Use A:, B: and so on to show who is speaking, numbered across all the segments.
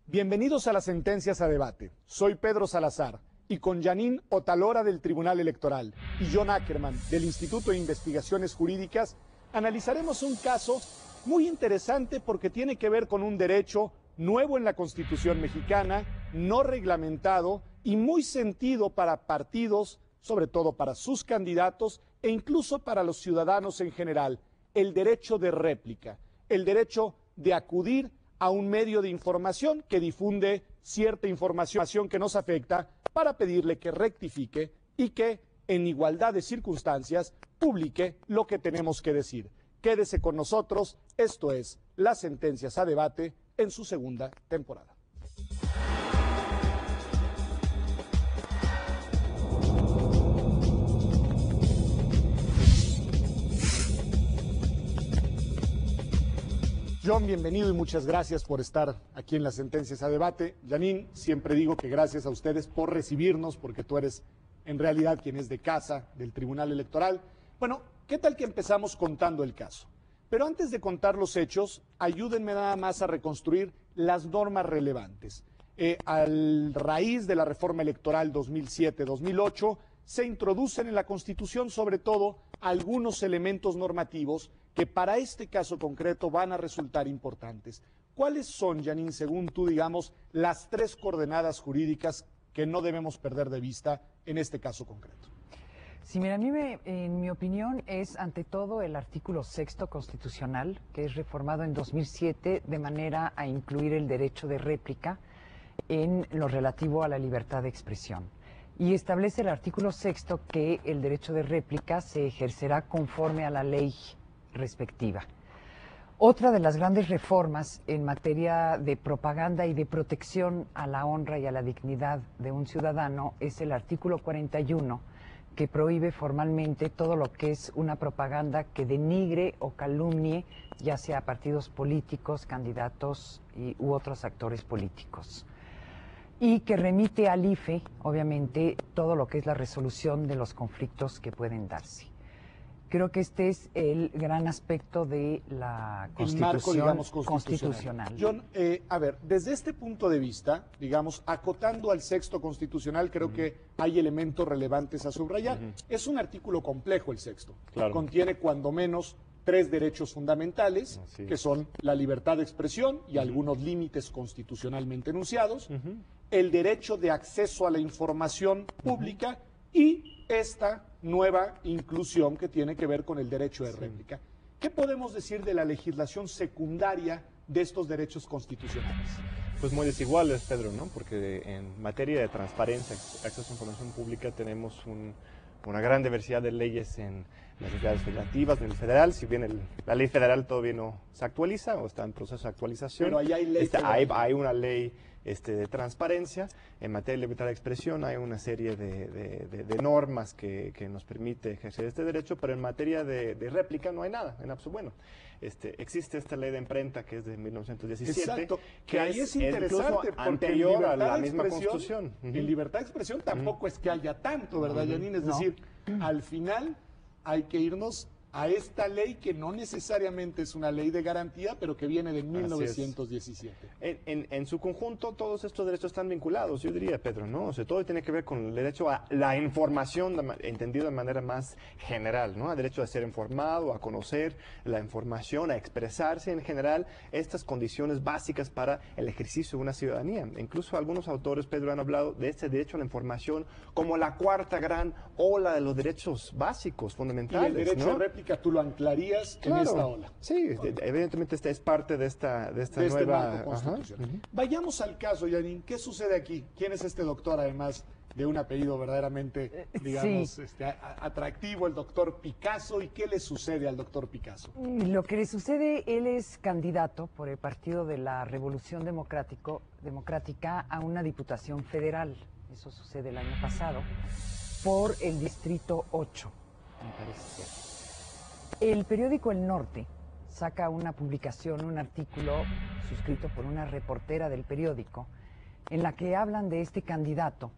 A: Bienvenidos a las sentencias a debate. Soy Pedro Salazar y con Janine Otalora del Tribunal Electoral y John Ackerman del Instituto de Investigaciones Jurídicas analizaremos un caso muy interesante porque tiene que ver con un derecho nuevo en la Constitución mexicana, no reglamentado y muy sentido para partidos, sobre todo para sus candidatos e incluso para los ciudadanos en general, el derecho de réplica, el derecho de acudir a un medio de información que difunde cierta información que nos afecta para pedirle que rectifique y que, en igualdad de circunstancias, publique lo que tenemos que decir. Quédese con nosotros, esto es Las Sentencias a Debate en su segunda temporada. John, bienvenido y muchas gracias por estar aquí en Las Sentencias a Debate. Janine, siempre digo que gracias a ustedes por recibirnos, porque tú eres en realidad quien es de casa del Tribunal Electoral. Bueno, ¿qué tal que empezamos contando el caso? Pero antes de contar los hechos, ayúdenme nada más a reconstruir las normas relevantes. A raíz de la reforma electoral 2007-2008, se introducen en la Constitución sobre todo algunos elementos normativos que para este caso concreto van a resultar importantes. ¿Cuáles son, Janine, según tú, digamos, las tres coordenadas jurídicas que no debemos perder de vista en este caso concreto?
B: Sí, mira, en mi opinión es ante todo el artículo 6º constitucional, que es reformado en 2007 de manera a incluir el derecho de réplica en lo relativo a la libertad de expresión. Y establece el artículo 6º que el derecho de réplica se ejercerá conforme a la ley respectiva. Otra de las grandes reformas en materia de propaganda y de protección a la honra y a la dignidad de un ciudadano es el artículo 41, que prohíbe formalmente todo lo que es una propaganda que denigre o calumnie, ya sea a partidos políticos, candidatos u otros actores políticos. Y que remite al IFE, obviamente, todo lo que es la resolución de los conflictos que pueden darse. Creo que este es el gran aspecto de la Constitución,
A: el marco, digamos, constitucional. John, a ver, desde este punto de vista, digamos, acotando al 6º constitucional, creo que hay elementos relevantes a subrayar. Es un artículo complejo el 6º. Claro. Contiene cuando menos 3 derechos fundamentales, que son la libertad de expresión y algunos límites constitucionalmente enunciados, el derecho de acceso a la información pública y esta nueva inclusión que tiene que ver con el derecho de réplica. ¿Qué podemos decir de la legislación secundaria de estos derechos constitucionales?
C: Pues muy desiguales, Pedro, ¿no? Porque en materia de transparencia, acceso a información pública, tenemos una gran diversidad de leyes en las entidades federativas, en el federal, si bien la ley federal todavía no se actualiza o está en proceso de actualización.
A: Pero ahí hay ley
C: hay una ley de transparencia. En materia de libertad de expresión hay una serie de normas que nos permite ejercer este derecho, pero en materia de réplica no hay nada, en absoluto. Bueno, existe esta ley de imprenta que es de 1917.
A: Exacto, que ahí es interesante porque
C: anterior a la misma Constitución.
A: En libertad de expresión tampoco es que haya tanto, ¿verdad, Janine? Es decir, al final hay que irnos a esta ley que no necesariamente es una ley de garantía, pero que viene de 1917.
C: En su conjunto, todos estos derechos están vinculados, yo diría, Pedro, ¿no? O sea, todo tiene que ver con el derecho a la información, entendido de manera más general, ¿no? Al derecho a ser informado, a conocer la información, a expresarse en general, estas condiciones básicas para el ejercicio de una ciudadanía. Incluso algunos autores, Pedro, han hablado de este derecho a la información como la cuarta gran ola de los derechos básicos, fundamentales,
A: y el derecho a réplica tú lo anclarías en esta ola.
C: Sí, evidentemente esta es parte de esta nueva
A: marco constitucional. Vayamos al caso, Janine. ¿Qué sucede aquí? ¿Quién es este doctor, además de un apellido verdaderamente, digamos, atractivo, el doctor Picasso? ¿Y qué le sucede al doctor Picasso?
B: Lo que le sucede, él es candidato por el Partido de la Revolución Democrática a una diputación federal. Eso sucede el año pasado, por el Distrito 8, me parece ser. El periódico El Norte saca una publicación, un artículo suscrito por una reportera del periódico, en la que hablan de este candidato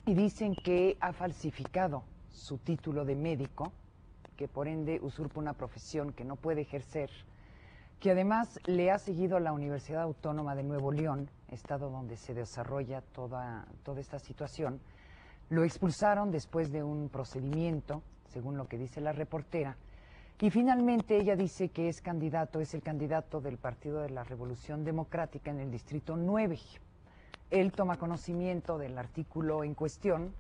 B: y dicen que ha falsificado su título de médico, que por ende usurpa una profesión que no puede ejercer, que además le ha seguido a la Universidad Autónoma de Nuevo León, estado donde se desarrolla toda esta situación. Lo expulsaron después de un procedimiento, según lo que dice la reportera, y finalmente ella dice que es el candidato del Partido de la Revolución Democrática en el Distrito 9. Él toma conocimiento del artículo en cuestión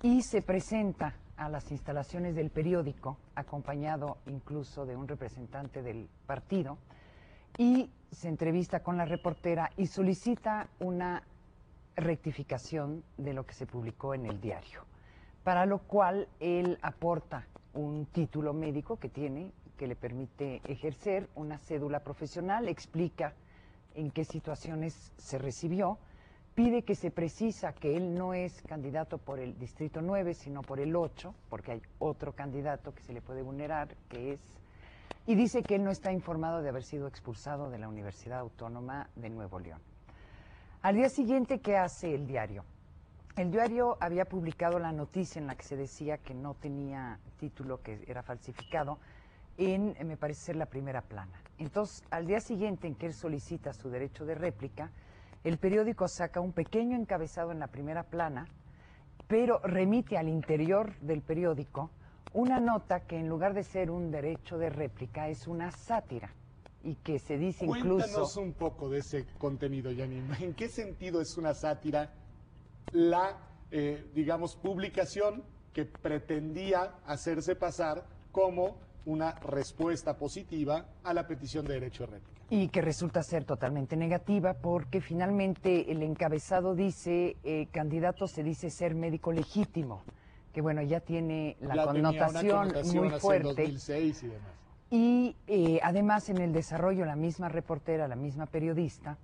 B: y se presenta a las instalaciones del periódico, acompañado incluso de un representante del partido, y se entrevista con la reportera y solicita una rectificación de lo que se publicó en el diario, para lo cual él aporta un título médico que tiene, que le permite ejercer, una cédula profesional, explica en qué situaciones se recibió, pide que se precisa que él no es candidato por el Distrito 9, sino por el 8, porque hay otro candidato que se le puede vulnerar, y dice que él no está informado de haber sido expulsado de la Universidad Autónoma de Nuevo León. Al día siguiente, ¿qué hace el diario? El diario había publicado la noticia en la que se decía que no tenía título, que era falsificado, me parece ser la primera plana. Entonces, al día siguiente en que él solicita su derecho de réplica, el periódico saca un pequeño encabezado en la primera plana, pero remite al interior del periódico una nota que en lugar de ser un derecho de réplica es una sátira y que se dice incluso...
A: Cuéntanos un poco de ese contenido, Janine. ¿En qué sentido es una sátira la, digamos, publicación que pretendía hacerse pasar como una respuesta positiva a la petición de derecho de réplica?
B: Y que resulta ser totalmente negativa porque finalmente el encabezado dice, candidato se dice ser médico legítimo, que bueno, ya tiene la connotación muy fuerte.
A: 2006 y demás.
B: Y además en el desarrollo la misma reportera, la misma periodista,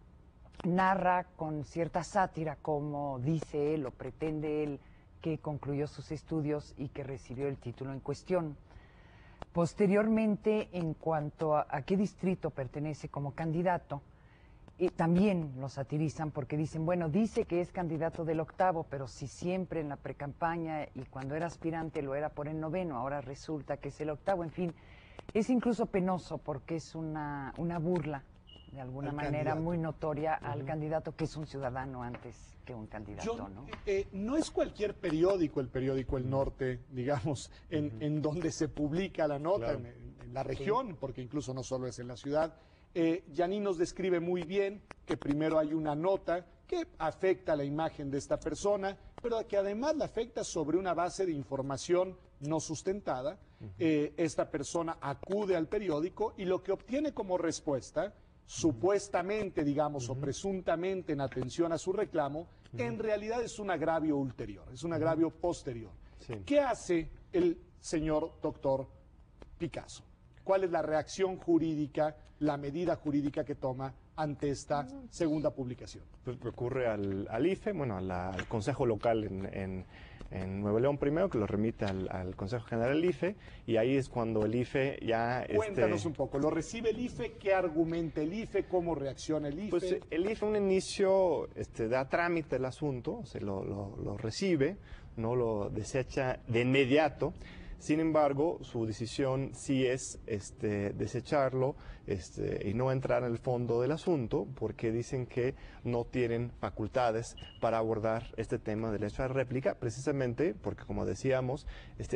B: narra con cierta sátira como dice él o pretende él que concluyó sus estudios y que recibió el título en cuestión. Posteriormente, en cuanto a qué distrito pertenece como candidato, también lo satirizan porque dicen, bueno, dice que es candidato del 8º, pero si siempre en la precampaña y cuando era aspirante lo era por el 9º, ahora resulta que es el 8º, en fin, es incluso penoso porque es una burla, de alguna manera muy notoria al candidato que es un ciudadano antes que un candidato, ¿no?
A: No es cualquier periódico, el periódico El Norte, digamos, en donde se publica la nota, claro, en la región, porque incluso no solo es en la ciudad. Janine nos describe muy bien que primero hay una nota que afecta la imagen de esta persona, pero que además la afecta sobre una base de información no sustentada. Esta persona acude al periódico y lo que obtiene como respuesta, supuestamente, digamos, o presuntamente en atención a su reclamo, en realidad es un agravio ulterior, es un agravio posterior. Sí. ¿Qué hace el señor doctor Picasso? ¿Cuál es la reacción jurídica, la medida jurídica que toma ante esta segunda publicación?
C: Pues recurre al IFE, bueno, al Consejo Local en Nuevo León primero, que lo remite al Consejo General del IFE, y ahí es cuando el IFE ya...
A: Cuéntanos un poco, ¿lo recibe el IFE? ¿Qué argumenta el IFE? ¿Cómo reacciona el IFE?
C: Pues el IFE en un inicio da trámite el asunto, lo recibe, no lo desecha de inmediato. Sin embargo, su decisión sí es desecharlo y no entrar en el fondo del asunto, porque dicen que no tienen facultades para abordar este tema de derecho a réplica, precisamente porque, como decíamos,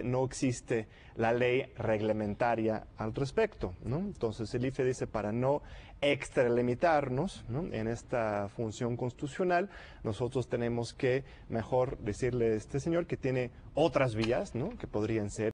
C: no existe la ley reglamentaria al respecto, ¿no? Entonces el IFE dice, para no extralimitarnos, ¿no?, en esta función constitucional, nosotros tenemos que mejor decirle a este señor que tiene otras vías, ¿no?, que podrían ser